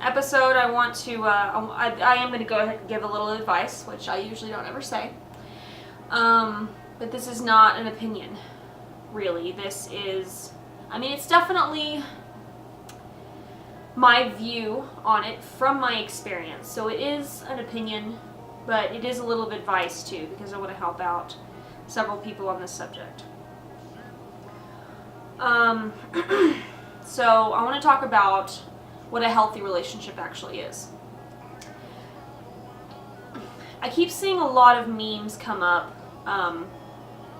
episode, I want to, I am going to go ahead and give a little advice, which I usually don't ever say. But this is not an opinion, really. This is, I mean, it's definitely my view on it from my experience. So it is an opinion, but it is a little bit advice too, because I want to help out several people on this subject. So I want to talk about what a healthy relationship actually is. I keep seeing a lot of memes come up.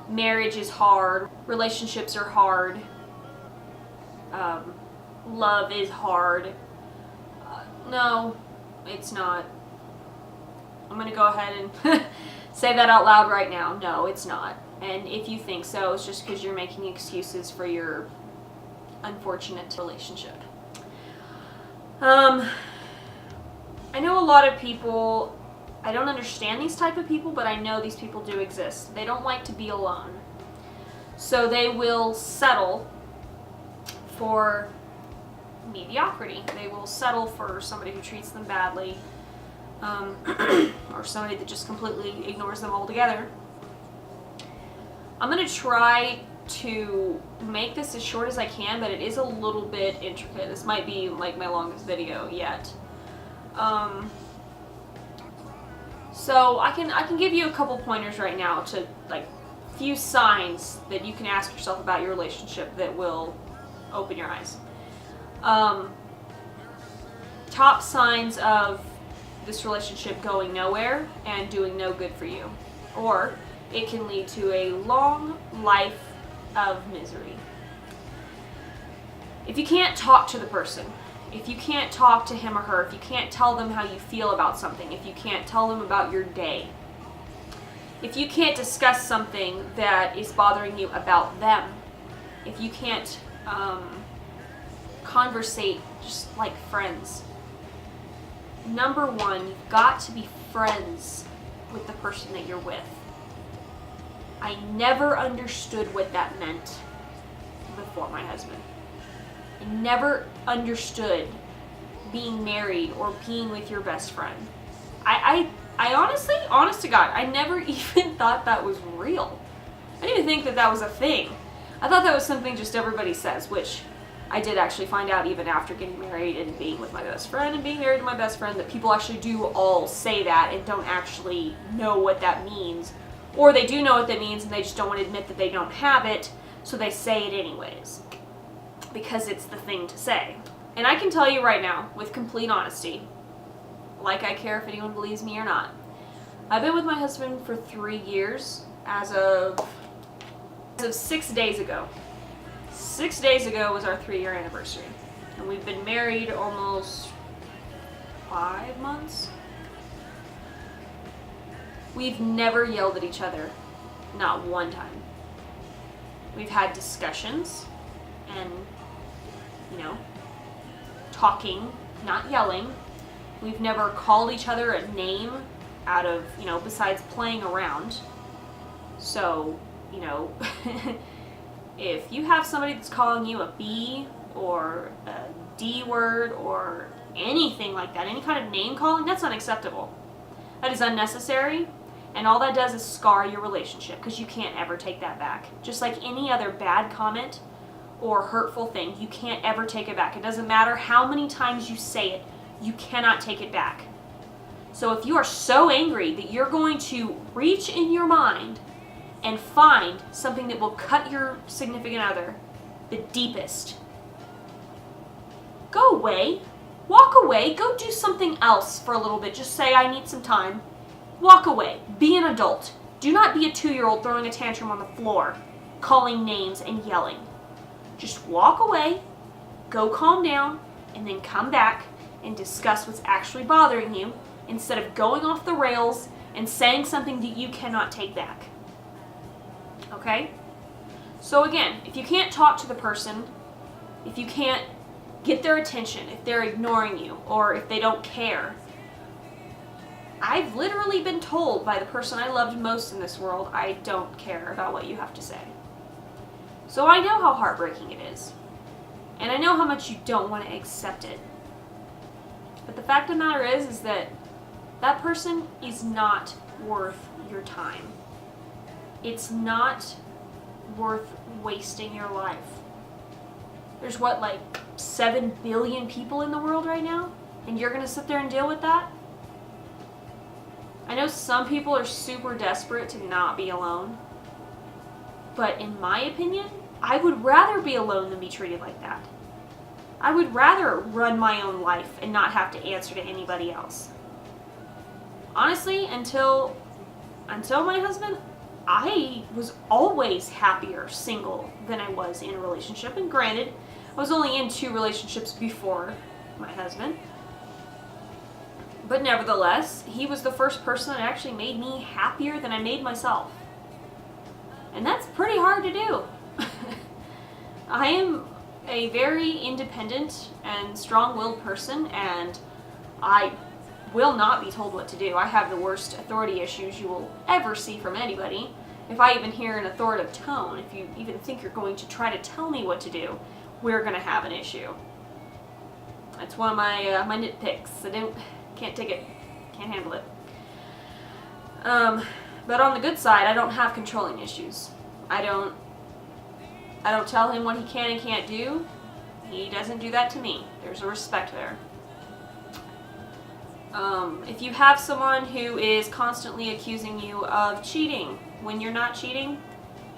Marriage is hard. Relationships are hard. Love is hard. No, it's not. I'm going to go ahead and say that out loud right now. No, it's not. And if you think so, it's just because you're making excuses for your unfortunate relationship. I know a lot of people, I don't understand these type of people, but I know these people do exist. They don't like to be alone. So they will settle for mediocrity. They will settle for somebody who treats them badly, or somebody that just completely ignores them altogether. I'm going to try to make this as short as I can, but it is a little bit intricate. This might be like my longest video yet. So I can give you a couple pointers right now to like few signs that you can ask yourself about your relationship that will open your eyes. Top signs of this relationship going nowhere and doing no good for you, or it can lead to a long life of misery. If you can't talk to the person, if you can't talk to him or her, if you can't tell them how you feel about something, if you can't tell them about your day, if you can't discuss something that is bothering you about them, if you can't conversate just like friends, number one, you've got to be friends with the person that you're with. I never understood what that meant before my husband. I never understood being married or being with your best friend. I honestly, honest to God, I never even thought that was real. I didn't even think that that was a thing. I thought that was something just everybody says, which I did actually find out even after getting married and being with my best friend and being married to my best friend, that people actually do all say that and don't actually know what that means. Or they do know what that means and they just don't want to admit that they don't have it, so they say it anyways. Because it's the thing to say. And I can tell you right now, with complete honesty, like I care if anyone believes me or not, I've been with my husband for 3 years as of 6 days ago. 6 days ago was our 3-year anniversary. And we've been married almost 5 months. We've never yelled at each other, not one time. We've had discussions and, talking, not yelling. We've never called each other a name out of, besides playing around. So, if you have somebody that's calling you a B or a D word or anything like that, any kind of name calling, that's unacceptable. That is unnecessary. And all that does is scar your relationship, because you can't ever take that back. Just like any other bad comment or hurtful thing, you can't ever take it back. It doesn't matter how many times you say it, you cannot take it back. So if you are so angry that you're going to reach in your mind and find something that will cut your significant other the deepest, go away. Walk away. Go do something else for a little bit. Just say, I need some time. Walk away. Be an adult. Do not be a 2-year-old throwing a tantrum on the floor, calling names and yelling. Just walk away, go calm down, and then come back and discuss what's actually bothering you, instead of going off the rails and saying something that you cannot take back. Okay? So again, if you can't talk to the person, if you can't get their attention, if they're ignoring you, or if they don't care, I've literally been told by the person I loved most in this world, I don't care about what you have to say. So I know how heartbreaking it is. And I know how much you don't want to accept it. But the fact of the matter is that that person is not worth your time. It's not worth wasting your life. There's what, like 7 billion people in the world right now? And you're gonna sit there and deal with that? I know some people are super desperate to not be alone. But in my opinion, I would rather be alone than be treated like that. I would rather run my own life and not have to answer to anybody else. Honestly, until my husband, I was always happier single than I was in a relationship. And granted, I was only in 2 relationships before my husband. But nevertheless, he was the first person that actually made me happier than I made myself. And that's pretty hard to do. I am a very independent and strong-willed person, and I will not be told what to do. I have the worst authority issues you will ever see from anybody. If I even hear an authoritative tone, if you even think you're going to try to tell me what to do, we're going to have an issue. That's one of my my nitpicks. I can't take it, can't handle it. But on the good side, I don't have controlling issues. I don't tell him what he can and can't do. He doesn't do that to me. There's a respect there. If you have someone who is constantly accusing you of cheating when you're not cheating,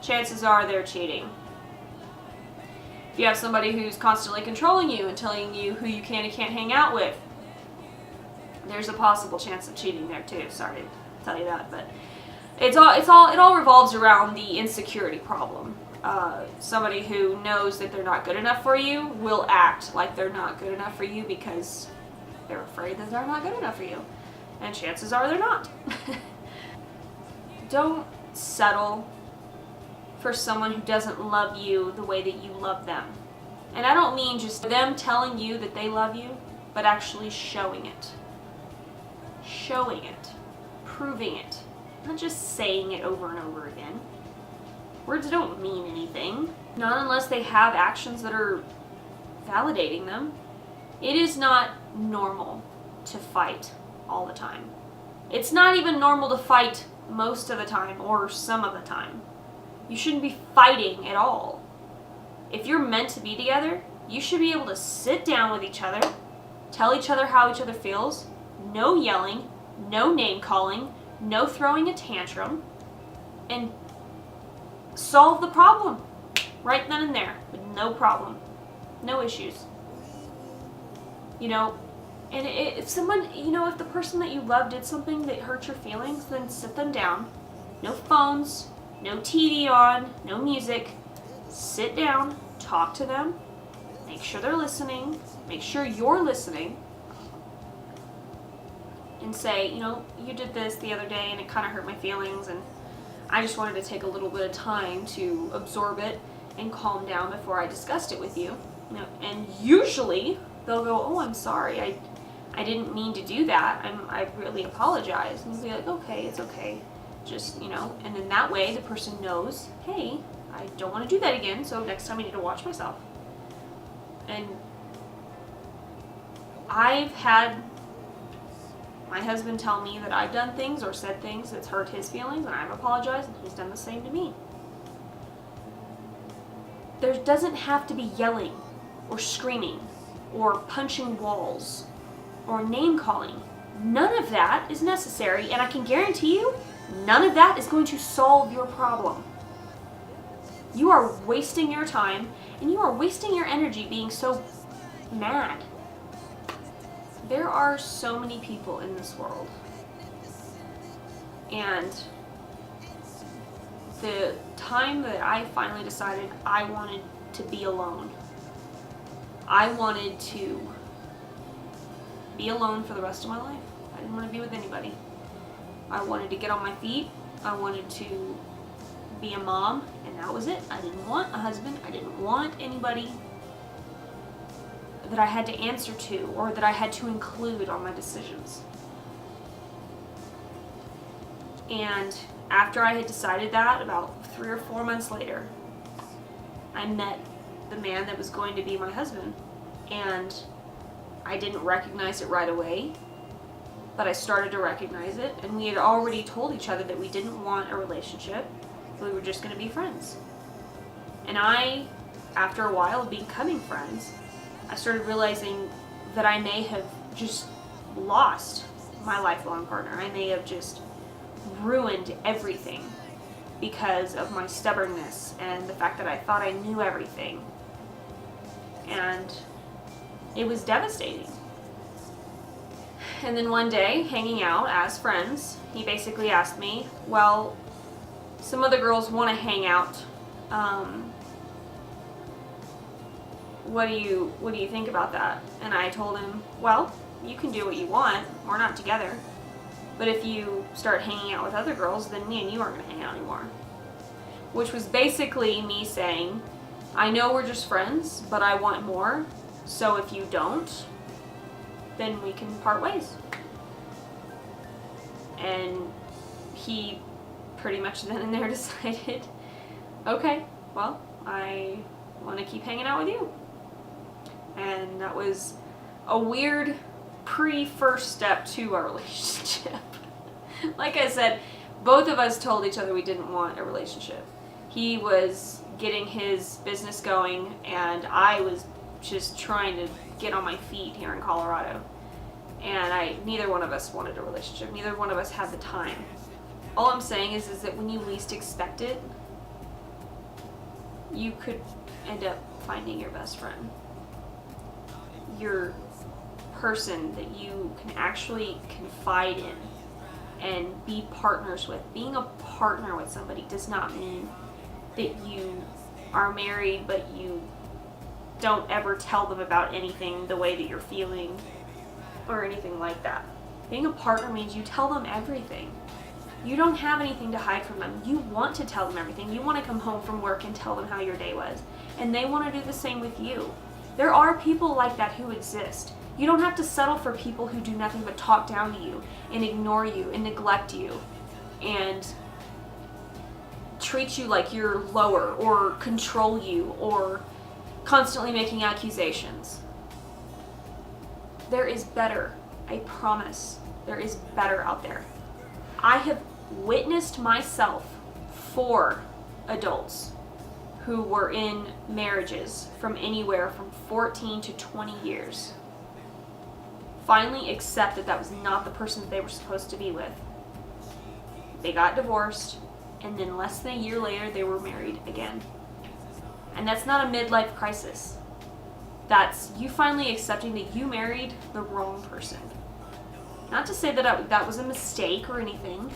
chances are they're cheating. If you have somebody who's constantly controlling you and telling you who you can and can't hang out with, there's a possible chance of cheating there too. Sorry to tell you that, but it all revolves around the insecurity problem. Somebody who knows that they're not good enough for you will act like they're not good enough for you because they're afraid that they're not good enough for you. And chances are they're not. Don't settle for someone who doesn't love you the way that you love them. And I don't mean just them telling you that they love you, but actually showing it. Showing it. Proving it. Not just saying it over and over again. Words don't mean anything. Not unless they have actions that are validating them. It is not normal to fight all the time. It's not even normal to fight most of the time or some of the time. You shouldn't be fighting at all. If you're meant to be together, you should be able to sit down with each other, tell each other how each other feels, no yelling, no name calling, no throwing a tantrum, and solve the problem right then and there with no problem, no issues. You know, and if someone, you know, if the person that you love did something that hurt your feelings, then sit them down. No phones, no TV on, no music. Sit down, talk to them, make sure they're listening, make sure you're listening, and say, you know, you did this the other day and it kind of hurt my feelings, and I just wanted to take a little bit of time to absorb it and calm down before I discussed it with you. You know, and usually they'll go, oh, I'm sorry, I didn't mean to do that, I really apologize. And you'll be like, okay, it's okay. Just, you know, and then that way the person knows, hey, I don't want to do that again, so next time I need to watch myself. And I've had my husband tell me that I've done things or said things that's hurt his feelings, and I've apologized, and he's done the same to me. There doesn't have to be yelling or screaming or punching walls or name calling. None of that is necessary, and I can guarantee you, none of that is going to solve your problem. You are wasting your time, and you are wasting your energy being so mad. There are so many people in this world, and the time that I finally decided I wanted to be alone, I wanted to be alone for the rest of my life. I didn't want to be with anybody. I wanted to get on my feet. I wanted to be a mom, and that was it. I didn't want a husband. I didn't want anybody that I had to answer to or that I had to include on my decisions. And after I had decided that, about 3 or 4 months later, I met the man that was going to be my husband. And I didn't recognize it right away, but I started to recognize it, and we had already told each other that we didn't want a relationship. We were just going to be friends. And after a while of becoming friends, I started realizing that I may have just lost my lifelong partner. I may have just ruined everything because of my stubbornness and the fact that I thought I knew everything. And it was devastating. And then one day, hanging out as friends, he basically asked me, well, some other girls want to hang out. What do you think about that? And I told him, well, you can do what you want. We're not together. But if you start hanging out with other girls, then me and you aren't going to hang out anymore. Which was basically me saying, I know we're just friends, but I want more. So if you don't, then we can part ways. And he pretty much then and there decided, okay, well, I want to keep hanging out with you. And that was a weird first step to our relationship. Like I said, both of us told each other we didn't want a relationship. He was getting his business going, and I was just trying to get on my feet here in Colorado. And neither one of us wanted a relationship. Neither one of us had the time. All I'm saying is that when you least expect it, you could end up finding your best friend. Your person that you can actually confide in and be partners with. Being a partner with somebody does not mean that you are married but you don't ever tell them about anything, the way that you're feeling or anything like that. Being a partner means you tell them everything. You don't have anything to hide from them. You want to tell them everything. You want to come home from work and tell them how your day was. And they want to do the same with you. There are people like that who exist. You don't have to settle for people who do nothing but talk down to you and ignore you and neglect you and treat you like you're lower or control you or constantly making accusations. There is better. I promise. There is better out there. I have witnessed myself 4 adults who were in marriages from anywhere from 14 to 20 years finally accept that that was not the person that they were supposed to be with. They got divorced, and then less than a year later they were married again. And that's not a midlife crisis. That's you finally accepting that you married the wrong person. Not to say that that was a mistake or anything,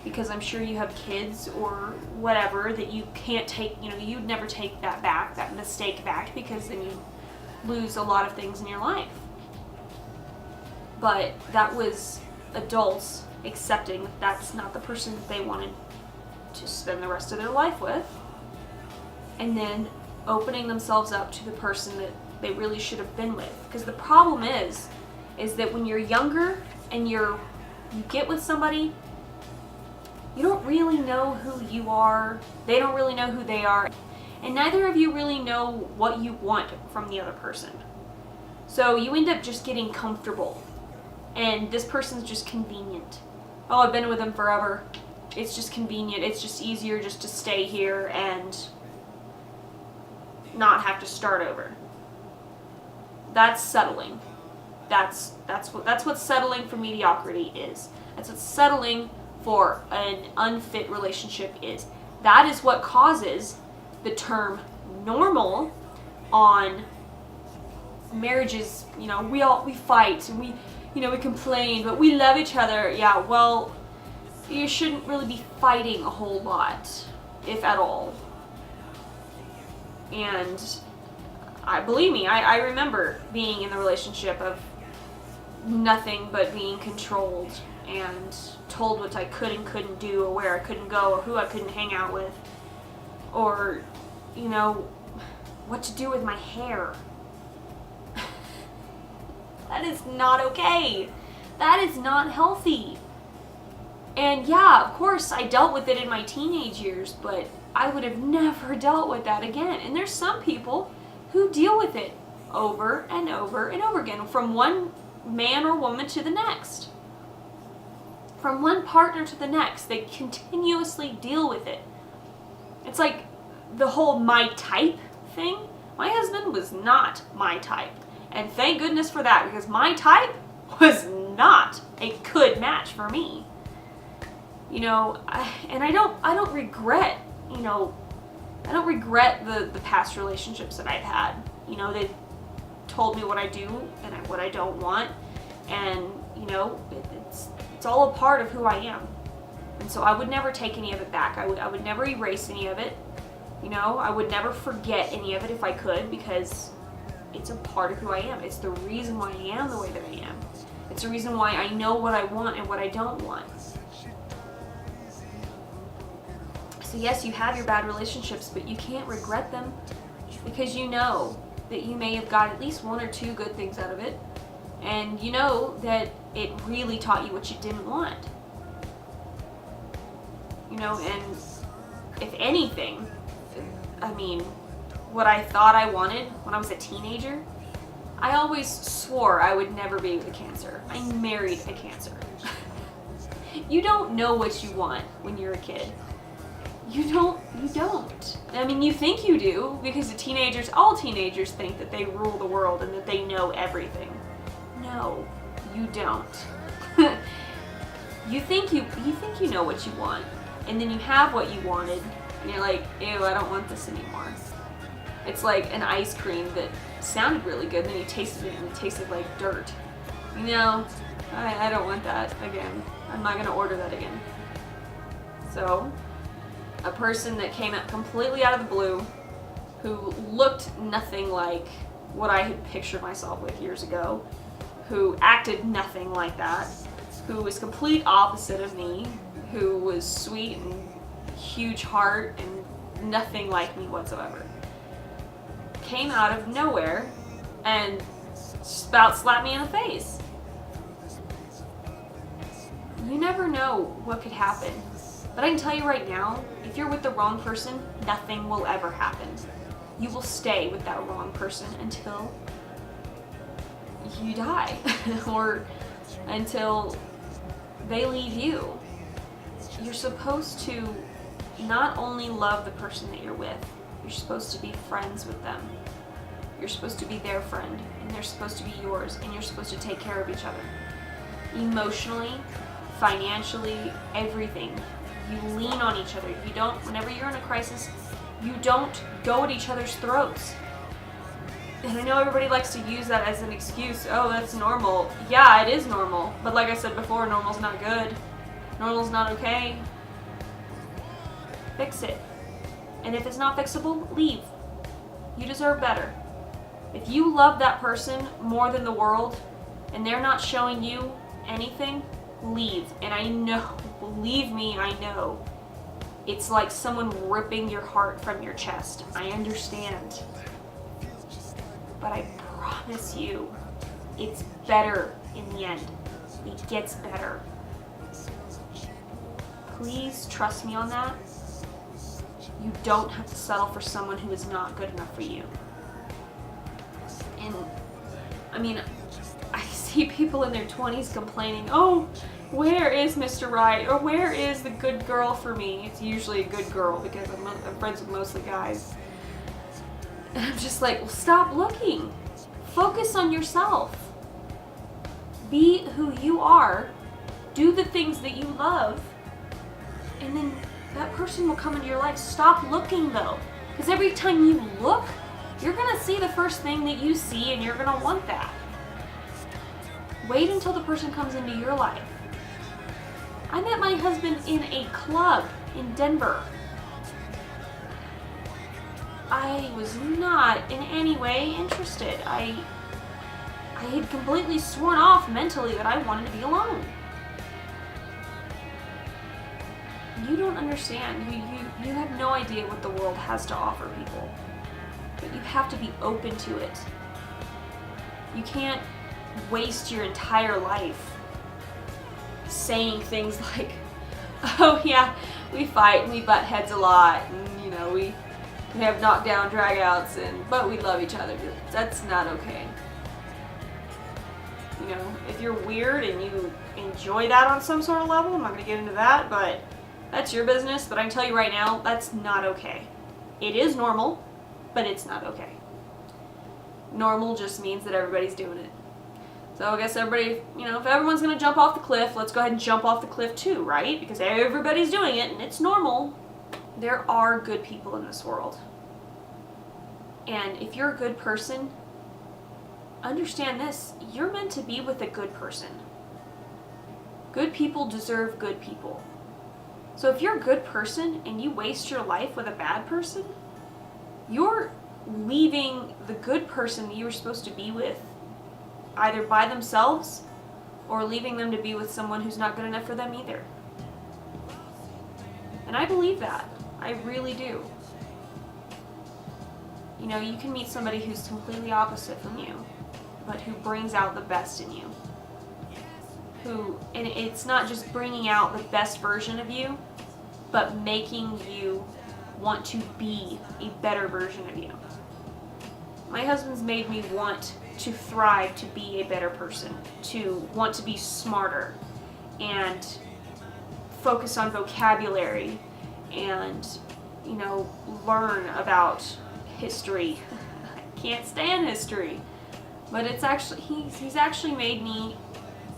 because I'm sure you have kids or whatever that you can't take, you'd never take that mistake back, because then you lose a lot of things in your life. But that was adults accepting that that's not the person that they wanted to spend the rest of their life with, and then opening themselves up to the person that they really should have been with. Because the problem is that when you're younger and you get with somebody, you don't really know who you are, they don't really know who they are, and neither of you really know what you want from the other person. So you end up just getting comfortable, and this person's just convenient. Oh, I've been with them forever. It's just convenient. It's just easier just to stay here and not have to start over. That's settling. That's what settling for mediocrity is. That's what settling for an unfit relationship is. That is what causes the term normal on marriages. We fight and we complain, but we love each other. Yeah, well, you shouldn't really be fighting a whole lot, if at all. And believe me, I remember being in the relationship of nothing but being controlled and told what I could and couldn't do, or where I couldn't go, or who I couldn't hang out with, or what to do with my hair. That is not okay. That is not healthy. And yeah, of course I dealt with it in my teenage years, but I would have never dealt with that again. And there's some people who deal with it over and over and over again, from one man or woman to the next. From one partner to the next. They continuously deal with it. It's like the whole my type thing. My husband was not my type. And thank goodness for that, because my type was not a good match for me. You know, I don't regret, you know, I don't regret the past relationships that I've had. You know, they told me what I do and what I don't want. And, you know, it's all a part of who I am. And so I would never take any of it back. I would never erase any of it. You know, I would never forget any of it if I could, because it's a part of who I am. It's the reason why I am the way that I am. It's the reason why I know what I want and what I don't want. So yes, you have your bad relationships, but you can't regret them, because you know that you may have got at least one or two good things out of it. And you know that it really taught you what you didn't want. You know, and if anything, I mean, what I thought I wanted when I was a teenager, I always swore I would never be with a Cancer. I married a Cancer. You don't know what you want when you're a kid. You don't. I mean, you think you do, because all teenagers think that they rule the world and that they know everything. No, you don't. You think you know what you want, and then you have what you wanted, and you're like, ew, I don't want this anymore. It's like an ice cream that sounded really good, and then you tasted it, and it tasted like dirt. You know, I don't want that again. I'm not gonna order that again. So, a person that came out completely out of the blue, who looked nothing like what I had pictured myself with years ago, who acted nothing like that, who was complete opposite of me, who was sweet and huge heart and nothing like me whatsoever, came out of nowhere and just about slapped me in the face. You never know what could happen. But I can tell you right now, if you're with the wrong person, nothing will ever happen. You will stay with that wrong person until you die, or until they leave you. You're supposed to not only love the person that you're with, you're supposed to be friends with them. You're supposed to be their friend, and they're supposed to be yours, and you're supposed to take care of each other. Emotionally, financially, everything. You lean on each other. You don't, whenever you're in a crisis, you don't go at each other's throats. And I know everybody likes to use that as an excuse. Oh, that's normal. Yeah, it is normal. But like I said before, normal's not good. Normal's not okay. Fix it. And if it's not fixable, leave. You deserve better. If you love that person more than the world, and they're not showing you anything, leave. And I know, believe me, I know. It's like someone ripping your heart from your chest. I understand. But I promise you, it's better in the end. It gets better. Please trust me on that. You don't have to settle for someone who is not good enough for you. And, I mean, I see people in their 20s complaining, oh, where is Mr. Right? Or where is the good girl for me? It's usually a good girl, because I'm friends with mostly guys. And I'm just like, well, stop looking. Focus on yourself. Be who you are. Do the things that you love. And then that person will come into your life. Stop looking, though. Because every time you look, you're going to see the first thing that you see, and you're going to want that. Wait until the person comes into your life. I met my husband in a club in Denver. I was not in any way interested. I had completely sworn off mentally that I wanted to be alone. You don't understand. You have no idea what the world has to offer people. But you have to be open to it. You can't waste your entire life saying things like, oh yeah, we fight and we butt heads a lot, and you know, We have knockdown dragouts, but we love each other. That's not okay. You know, if you're weird and you enjoy that on some sort of level, I'm not going to get into that, but that's your business. But I can tell you right now, that's not okay. It is normal, but it's not okay. Normal just means that everybody's doing it. So I guess everybody, you know, if everyone's going to jump off the cliff, let's go ahead and jump off the cliff too, right? Because everybody's doing it and it's normal. There are good people in this world. And if you're a good person, understand this, you're meant to be with a good person. Good people deserve good people. So if you're a good person and you waste your life with a bad person, you're leaving the good person that you were supposed to be with either by themselves or leaving them to be with someone who's not good enough for them either. And I believe that. I really do. You know, you can meet somebody who's completely opposite from you, but who brings out the best in you. And it's not just bringing out the best version of you, but making you want to be a better version of you. My husband's made me want to thrive, to be a better person, to want to be smarter, and focus on vocabulary, and, you know, learn about history. I can't stand history, but it's actually, he's actually made me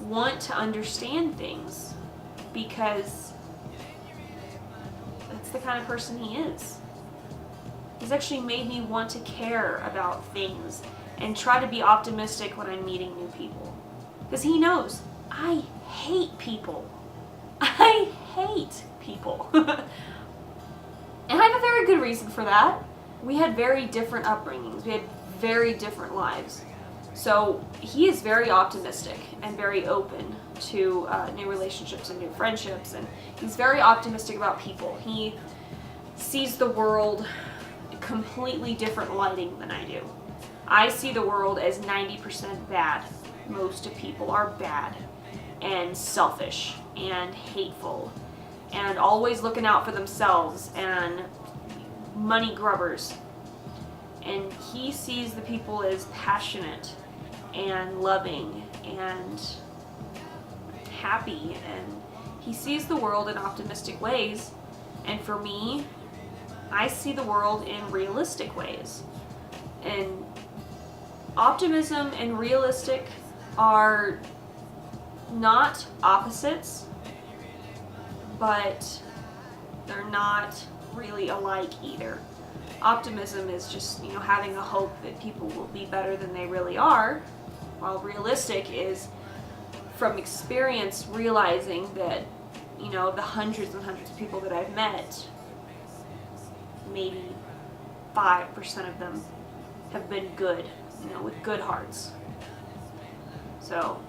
want to understand things, because that's the kind of person he is. He's actually made me want to care about things and try to be optimistic when I'm meeting new people. Because he knows I hate people. I hate people. And I have a very good reason for that. We had very different upbringings. We had very different lives. So he is very optimistic and very open to new relationships and new friendships. And he's very optimistic about people. He sees the world completely different lighting than I do. I see the world as 90% bad. Most of people are bad and selfish and hateful and always looking out for themselves and money grubbers. And he sees the people as passionate and loving and happy, and he sees the world in optimistic ways. And for me, I see the world in realistic ways. And optimism and realistic are not opposites, but they're not really alike either. Optimism is just, you know, having a hope that people will be better than they really are, while realistic is, from experience, realizing that, you know, the hundreds and hundreds of people that I've met, maybe 5% of them have been good, you know, with good hearts. So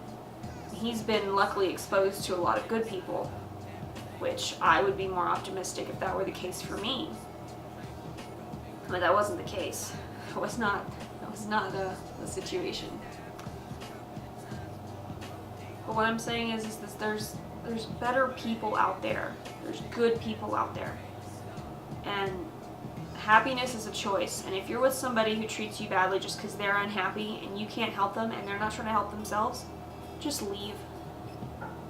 he's been luckily exposed to a lot of good people, which I would be more optimistic if that were the case for me. But that wasn't the case. That was not the situation. But what I'm saying is that there's better people out there. There's good people out there. And happiness is a choice. And if you're with somebody who treats you badly just because they're unhappy and you can't help them and they're not trying to help themselves, just leave.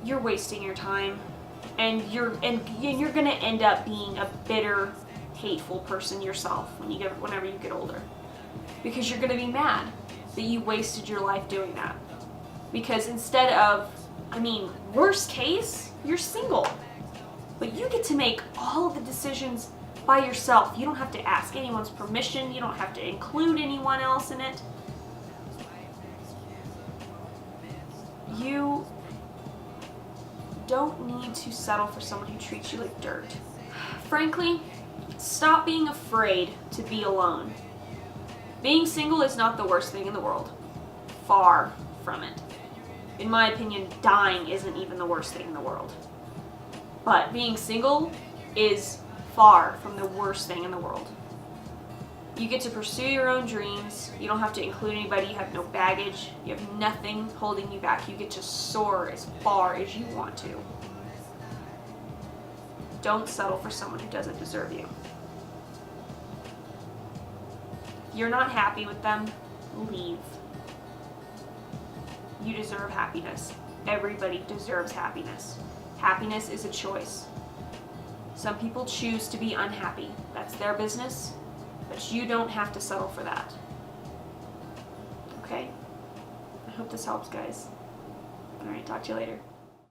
You're wasting your time. And you're gonna end up being a bitter, hateful person yourself whenever you get older, because you're gonna be mad that you wasted your life doing that. Because instead of, worst case, you're single, but you get to make all of the decisions by yourself. You don't have to ask anyone's permission. You don't have to include anyone else in it. You don't need to settle for someone who treats you like dirt. Frankly, stop being afraid to be alone. Being single is not the worst thing in the world. Far from it. In my opinion, dying isn't even the worst thing in the world. But being single is far from the worst thing in the world. You get to pursue your own dreams. You don't have to include anybody. You have no baggage. You have nothing holding you back. You get to soar as far as you want to. Don't settle for someone who doesn't deserve you. If you're not happy with them, leave. You deserve happiness. Everybody deserves happiness. Happiness is a choice. Some people choose to be unhappy. That's their business, but you don't have to settle for that. Okay? I hope this helps, guys. All right, talk to you later.